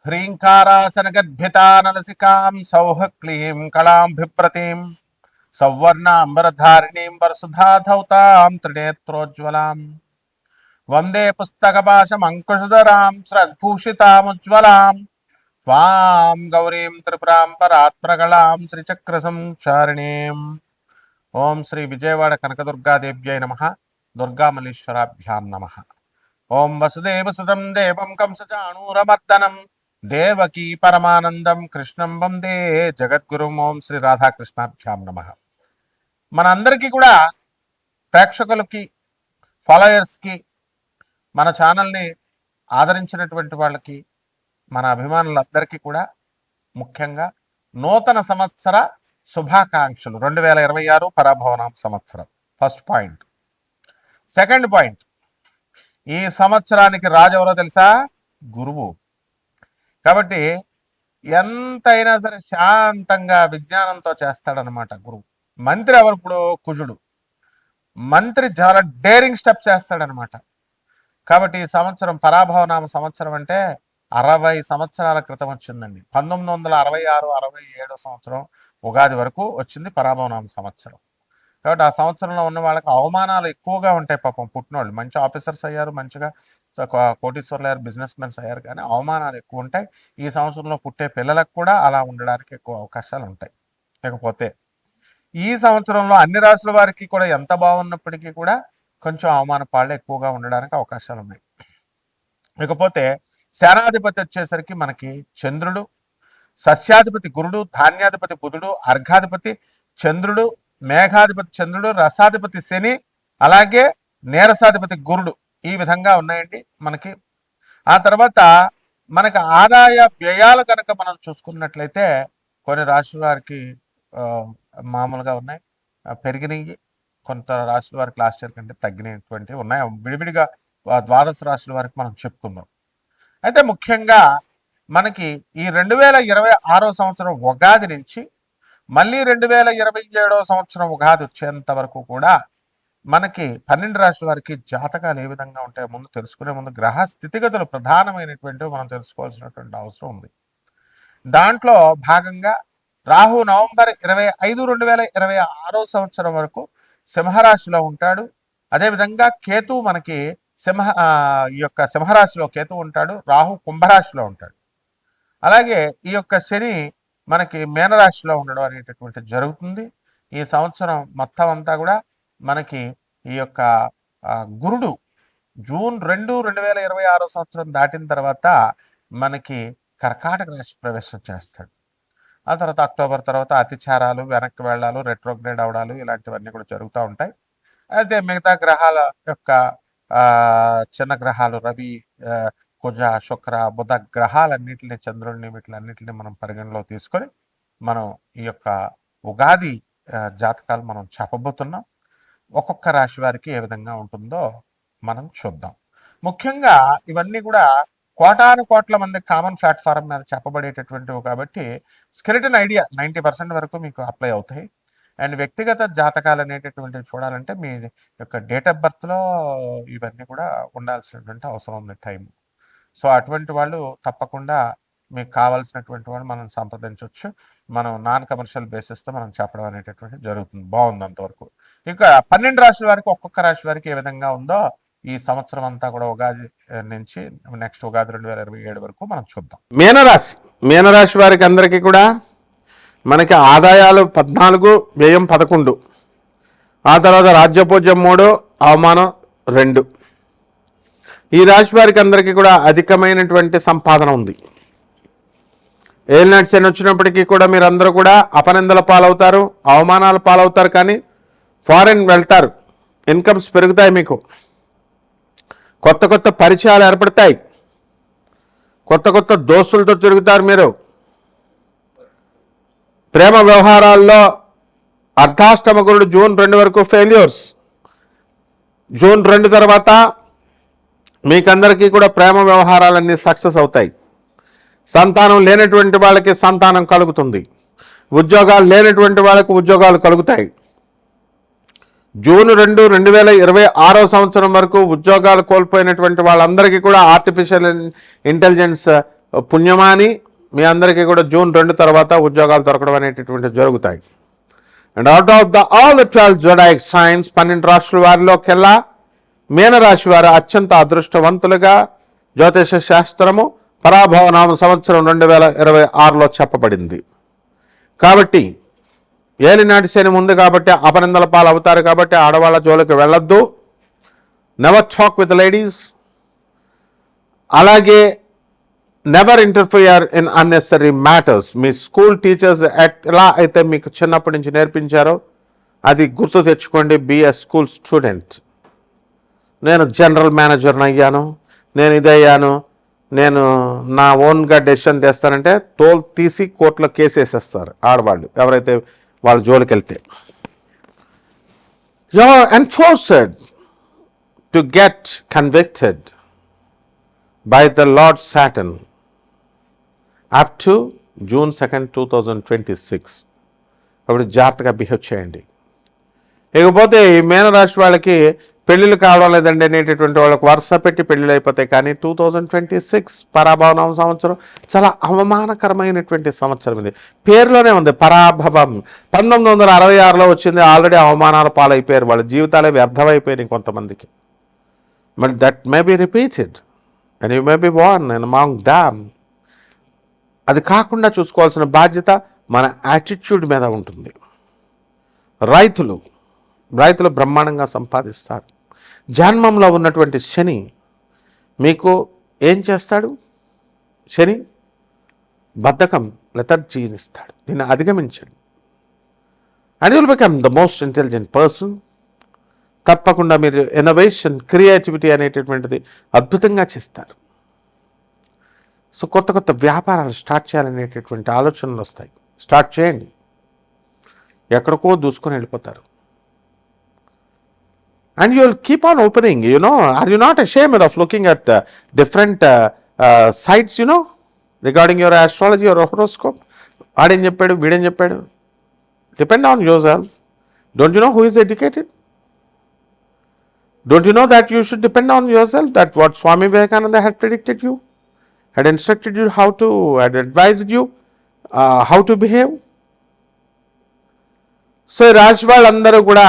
హ్రీంకారాసనగద్భితానలసికాం సౌహ క్లీం కళాం బిభ్రతీం సౌవర్ణాంబరధారిణీం వరసుధాధౌతాం త్రినేత్రోజ్వలాం వందే పుస్తకపాశమంకుశధరాం స్రగ్భూషితాముజ్వలాం త్వాం గౌరీం త్రిపురాం పరాత్ప్రగళాం శ్రీచక్రసంచారిణీం. ఓం శ్రీ విజయవాడ కనకదుర్గాదేవ్యై నమః. దుర్గామల్లీశ్వరాభ్యాం నమః. ఓం వసుదేవసుతం దేవం కంసచాణూరమర్దనం దేవకీ పరమానందం కృష్ణం వందే జగద్గురుం. ఓం శ్రీ రాధాకృష్ణాభ్యాం నమః. మనందరికీ కూడా ప్రేక్షకులకి, ఫాలోయర్స్కి, మన ఛానల్ని ఆదరించినటువంటి వాళ్ళకి, మన అభిమానులందరికీ కూడా ముఖ్యంగా నూతన సంవత్సర శుభాకాంక్షలు. 2026 పరాభవనామ సంవత్సరం ఫస్ట్ పాయింట్. సెకండ్ పాయింట్, ఈ సంవత్సరానికి రాజు ఎవరో తెలుసా? గురువు. కాబట్టి ఎంతైనా సరే శాంతంగా విజ్ఞానంతో చేస్తాడనమాట గురువు. మంత్రి ఎవరు? ఇప్పుడు కుజుడు. మంత్రి చాలా డేరింగ్ స్టెప్స్ చేస్తాడనమాట. కాబట్టి ఈ సంవత్సరం పరాభవనామ సంవత్సరం అంటే 60 సంవత్సరాల క్రితం వచ్చిందండి. 1966, 67 సంవత్సరం ఉగాది వరకు వచ్చింది పరాభవనామ సంవత్సరం. కాబట్టి ఆ సంవత్సరంలో ఉన్న వాళ్ళకి అవమానాలు ఎక్కువగా ఉంటాయి. పాపం పుట్టినోళ్ళు మంచి ఆఫీసర్స్ అయ్యారు, మంచిగా కోటీశ్వర్లు అయ్యారు, బిజినెస్ మెన్స్ అయ్యారు, కానీ అవమానాలు ఎక్కువ ఉంటాయి. ఈ సంవత్సరంలో పుట్టే పిల్లలకు కూడా అలా ఉండడానికి ఎక్కువ అవకాశాలు ఉంటాయి. లేకపోతే ఈ సంవత్సరంలో అన్ని రాశుల వారికి కూడా ఎంత బాగున్నప్పటికీ కూడా కొంచెం అవమాన పాళ్ళు ఎక్కువగా ఉండడానికి అవకాశాలు ఉన్నాయి. ఇకపోతే సేనాధిపతి వచ్చేసరికి మనకి చంద్రుడు, సస్యాధిపతి గురుడు, ధాన్యాధిపతి బుధుడు, అర్ఘాధిపతి చంద్రుడు, మేఘాధిపతి చంద్రుడు, రసాధిపతి శని, అలాగే నీరసాధిపతి గురుడు. ఈ విధంగా ఉన్నాయండి మనకి. ఆ తర్వాత మనకి ఆదాయ వ్యయాలు కనుక మనం చూసుకున్నట్లయితే కొన్ని రాశుల వారికి మామూలుగా ఉన్నాయి, పెరిగినాయి. కొంత రాశుల వారికి లాస్ట్ ఇయర్ కంటే తగ్గినటువంటివి ఉన్నాయి. విడివిడిగా ద్వాదశ రాశుల వారికి మనం చెప్పుకుందాం. అయితే ముఖ్యంగా మనకి ఈ 2026 సంవత్సరం ఉగాది నుంచి మళ్ళీ 2027 సంవత్సరం ఉగాది వచ్చేంత వరకు కూడా మనకి 12 రాశుల వారికి జాతకాలు ఏ విధంగా ఉంటాయో ముందు తెలుసుకునే ముందు గ్రహ స్థితిగతులు ప్రధానమైనటువంటివి మనం తెలుసుకోవాల్సినటువంటి అవసరం ఉంది. దాంట్లో భాగంగా రాహు నవంబర్ 25, 2026 సంవత్సరం వరకు సింహరాశిలో ఉంటాడు. అదేవిధంగా కేతు మనకి ఈ యొక్క సింహరాశిలో కేతు ఉంటాడు, రాహు కుంభరాశిలో ఉంటాడు. అలాగే ఈ యొక్క శని మనకి మీనరాశిలో ఉండడం అనేటటువంటి జరుగుతుంది. ఈ సంవత్సరం మొత్తం అంతా కూడా మనకి ఈ యొక్క గురుడు జూన్ 2, 2026 సంవత్సరం దాటిన తర్వాత మనకి కర్కాటక రాశి ప్రవేశం చేస్తాడు. ఆ తర్వాత అక్టోబర్ తర్వాత అతిచారాలు, వెనక్కి వెళ్ళాలు, రెట్రోగ్రేడ్ అవడాలు ఇలాంటివన్నీ కూడా జరుగుతూ ఉంటాయి. అయితే మిగతా గ్రహాల యొక్క చిన్న గ్రహాలు రవి, కుజ, శుక్ర, బుధ గ్రహాలన్నింటినీ, చంద్రుడిని, వీటిలన్నింటినీ మనం పరిగణలో తీసుకొని మనం ఈ యొక్క ఉగాది జాతకాలు మనం చెప్పబోతున్నాం. ఒక్కొక్క రాశి వారికి ఏ విధంగా ఉంటుందో మనం చూద్దాం. ముఖ్యంగా ఇవన్నీ కూడా కోటాను కోట్ల మంది కామన్ ప్లాట్ఫారం మీద చెప్పబడేటటువంటివి కాబట్టి స్కెలిటన్ ఐడియా 90% వరకు మీకు అప్లై అవుతాయి. అండ్ వ్యక్తిగత జాతకాలు అనేటటువంటివి చూడాలంటే మీ యొక్క డేట్ ఆఫ్ బర్త్లో ఇవన్నీ కూడా ఉండాల్సినటువంటి అవసరం ఉంది టైం. సో అటువంటి వాళ్ళు తప్పకుండా మీకు కావాల్సినటువంటి వాళ్ళు మనం సంప్రదించవచ్చు. మనం నాన్ కమర్షియల్ బేసిస్తో మనం చెప్పడం అనేటటువంటి జరుగుతుంది. బాగుంది అంతవరకు. ఇక 12 రాశుల వారికి ఒక్కొక్క రాశి వారికి ఏ విధంగా ఉందో ఈ సంవత్సరం అంతా కూడా ఉగాది నుంచి నెక్స్ట్ ఉగాది 2027 వరకు మనం చూద్దాం. మీనరాశి వారికి అందరికీ కూడా మనకి ఆదాయాలు 14, వ్యయం 11. ఆ తర్వాత రాజ్యపూజ్యం 3, అవమానం 2. ఈ రాశి వారికి అందరికీ కూడా అధికమైనటువంటి సంపాదన ఉంది. ఏలినాటి శని వచ్చినప్పటికీ కూడా మీరందరూ కూడా అపనిందల పాలవుతారు, అవమానాల పాలవుతారు, కానీ ఫారెన్ వెళ్తారు, ఇన్కమ్స్ పెరుగుతాయి, మీకు కొత్త కొత్త పరిచయాలు ఏర్పడతాయి, కొత్త కొత్త దోస్తులతో తిరుగుతారు. మీరు ప్రేమ వ్యవహారాల్లో అర్ధాష్టమ గురుడు జూన్ 2 వరకు ఫెయిల్యూర్స్. జూన్ 2 తర్వాత మీకందరికీ కూడా ప్రేమ వ్యవహారాలన్నీ సక్సెస్ అవుతాయి. సంతానం లేనటువంటి వాళ్ళకి సంతానం కలుగుతుంది. ఉద్యోగాలు లేనటువంటి వాళ్ళకి ఉద్యోగాలు కలుగుతాయి. జూన్ 2, 2026 సంవత్సరం వరకు ఉద్యోగాలు కోల్పోయినటువంటి వాళ్ళందరికీ కూడా ఆర్టిఫిషియల్ ఇంటెలిజెన్స్ పుణ్యమాని మీ అందరికీ కూడా జూన్ 2 తర్వాత ఉద్యోగాలు దొరకడం అనేటటువంటి జరుగుతాయి. And out of all the 12 zodiac science 12 రాశుల వారిలోకెల్లా మీనరాశి వారు అత్యంత అదృష్టవంతులుగా జ్యోతిష శాస్త్రము పరాభవనామ సంవత్సరం 2026లో చెప్పబడింది. కాబట్టి ఏలినాటి శని ముందు కాబట్టి అపనిందల పాలు అవుతారు. కాబట్టి ఆడవాళ్ళ జోలికి వెళ్ళొద్దు. Never talk with ladies. అలాగే never interfere in unnecessary matters. మీ స్కూల్ టీచర్స్ ఎలా అయితే మీకు చిన్నప్పటి నుంచి నేర్పించారో అది గుర్తు తెచ్చుకోండి. Be a school student. నేను జనరల్ మేనేజర్ని అయ్యాను, నేను ఇదయ్యాను, నేను నా ఓన్గా డెసిషన్ తెస్తానంటే తోలు తీసి కోర్టులో కేసు వేసేస్తారు ఆడవాళ్ళు ఎవరైతే వాళ్ళ జోలికి వెళ్తే. You are enforced to get convicted by the lord Satan up to June 2, 2026. కాబట్టి జాగ్రత్తగా బిహేవ్ చేయండి. ఇకపోతే ఈ మీనరాశి వాళ్ళకి పెళ్ళిళ్ళు కావడం లేదండి అనేటటువంటి వాళ్ళకి వరుస పెట్టి పెళ్ళిళ్ళు అయిపోతాయి. కానీ 2026 పరాభవనం సంవత్సరం చాలా అవమానకరమైనటువంటి సంవత్సరం. ఇది పేరులోనే ఉంది పరాభవం. 1966లో వచ్చింది. ఆల్రెడీ అవమానాల పాలైపోయారు. వాళ్ళ జీవితాలే వ్యర్థమైపోయినాయి కొంతమందికి. But that may be repeated and you may be born in among them. అది కాకుండా చూసుకోవాల్సిన బాధ్యత మన యాటిట్యూడ్ మీద ఉంటుంది. రైతులు బ్రహ్మాండంగా సంపాదిస్తారు. జన్మంలో ఉన్నటువంటి శని మీకు ఏం చేస్తాడు? శని బద్ధకం, లెథర్జీని ఇస్తాడు. దీన్ని అధిగమించండి. And you will become the most intelligent person. తప్పకుండా మీరు ఇన్నోవేషన్, క్రియేటివిటీ అనేటటువంటిది అద్భుతంగా చేస్తారు. సో కొత్త వ్యాపారాలు స్టార్ట్ చేయాలనేటటువంటి ఆలోచనలు వస్తాయి. స్టార్ట్ చేయండి. ఎక్కడికో దూసుకొని వెళ్ళిపోతారు. And you will keep on opening, Are you not ashamed of looking at different sites, regarding your astrology or horoscope? Adem cheppadu, videm cheppadu. Depend on yourself. Don't you know who is educated? Don't you know that you should depend on yourself? That what Swami Vivekananda had predicted you, had instructed you had advised you how to behave. So రాశి వాళ్ళందరూ కూడా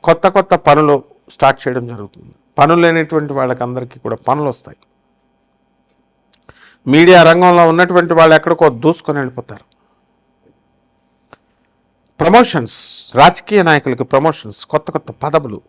కొత్త పనులు start చేయడం జరుగుతుంది. పనులు లేనటువంటి వాళ్ళకి అందరికీ కూడా పనులు వస్తాయి. మీడియా రంగంలో ఉన్నటువంటి వాళ్ళు ఎక్కడికో దూసుకొని వెళ్ళిపోతారు. ప్రమోషన్స్, రాజకీయ నాయకులకి ప్రమోషన్స్, కొత్త పదవులు,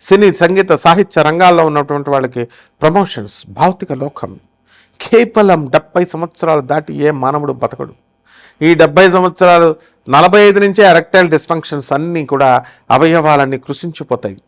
సినీ సంగీత సాహిత్య రంగాల్లో ఉన్నటువంటి వాళ్ళకి ప్రమోషన్స్. భౌతిక లోకం కేవలం 70 సంవత్సరాలు దాటి ఏ మానవుడు బతకడు. ఈ 70 సంవత్సరాలు 45 నుంచే ఎరెక్టైల్ డిస్ఫంక్షన్స్ అన్నీ కూడా అవయవాలన్నీ కృషించిపోతాయి.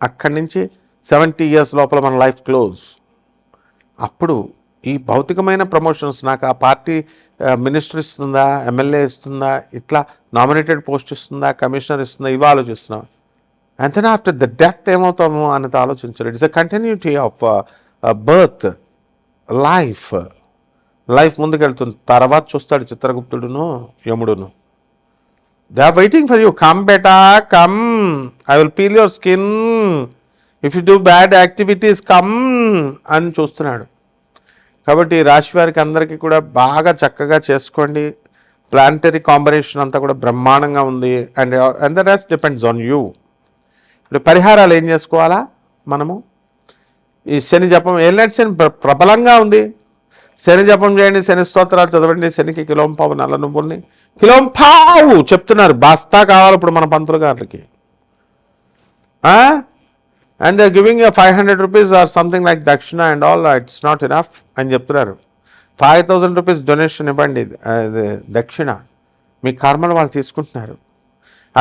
అక్కడి నుంచి 70 years లోపల మన లైఫ్ క్లోజ్. అప్పుడు ఈ భౌతికమైన ప్రమోషన్స్, నాకు ఆ పార్టీ మినిస్టర్ ఇస్తుందా, ఎమ్మెల్యే ఇస్తుందా, ఇట్లా నామినేటెడ్ పోస్ట్ ఇస్తుందా, కమిషనర్ ఇస్తుందా, ఇవి ఆలోచిస్తున్నాం. And then after the death ఏమవుతాము అనేది ఆలోచించారు. It's a continuity of birth, life ముందుకెళ్తుంది. తర్వాత చూస్తాడు చిత్రగుప్తుడును యముడును. They are waiting for you. Come beta, come. I will peel your skin. If you do bad activities, come అని చూస్తున్నాడు. కాబట్టి రాశి వారికి అందరికీ కూడా బాగా చక్కగా చేసుకోండి. ప్లానటరీ కాంబినేషన్ అంతా కూడా బ్రహ్మాండంగా ఉంది. And the rest depends on you. ఇప్పుడు పరిహారాలు ఏం చేసుకోవాలా మనము? ఈ శని జపం, ఏలినాటి శని ప్రబలంగా ఉంది. శని జపం చేయండి, శని స్తోత్రాలు చదవండి. శనికి కిలోంపావు నల్ల నువ్వుల్ని, కిలోంపావు చెప్తున్నారు, బాస్తా కావాలి ఇప్పుడు మన పంతులు గారికి. And they giving 500 rupees or something like dakshina and all. It's not enough అని చెప్తున్నారు. 5,000 rupees డొనేషన్ ఇవ్వండి దక్షిణ. మీ కర్మలు వాళ్ళు తీసుకుంటున్నారు.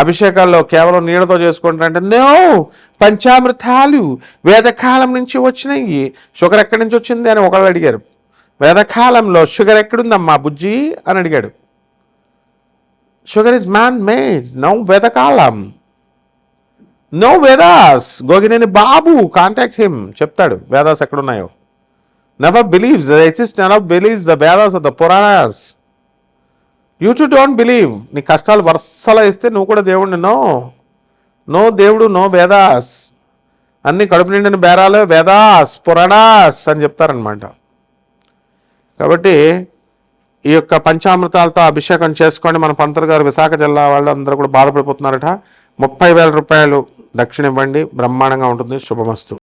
అభిషేకాల్లో కేవలం నీళ్ళతో చేసుకుంటారంటే నో, పంచామృతాలు వేదకాలం నుంచి వచ్చినాయి. షుగర్ ఎక్కడి నుంచి వచ్చింది అని ఒకళ్ళు అడిగారు. వేదకాలంలో షుగర్ ఎక్కడుందమ్మా బుజ్జి అని అడిగాడు. Sugar is man made. No Vedakalam, no Vedas. Gogineni Babu contact him, చెప్తాడు వేదాస్ ఎక్కడున్నాయో. Never believes the exist, never believes the Vedas are the Puranas. You too don't believe. నీ కష్టాలు వరుసలో ఇస్తే నువ్వు కూడా దేవుడిని. నో దేవుడు, నో వేదాస్. అన్ని కడుపు నిండిన బేరాలు వేదాస్, పురాణాస్ అని చెప్తారనమాట. కాబట్టి ఈ యొక్క పంచామృతాలతో అభిషేకం చేసుకోండి. మన పంతులు గారు విశాఖ జిల్లా వాళ్ళు అందరూ కూడా బాధపడిపోతున్నారట. 30,000 రూపాయలు దక్షిణ ఇవ్వండి, బ్రహ్మాండంగా ఉంటుంది. శుభమస్తు.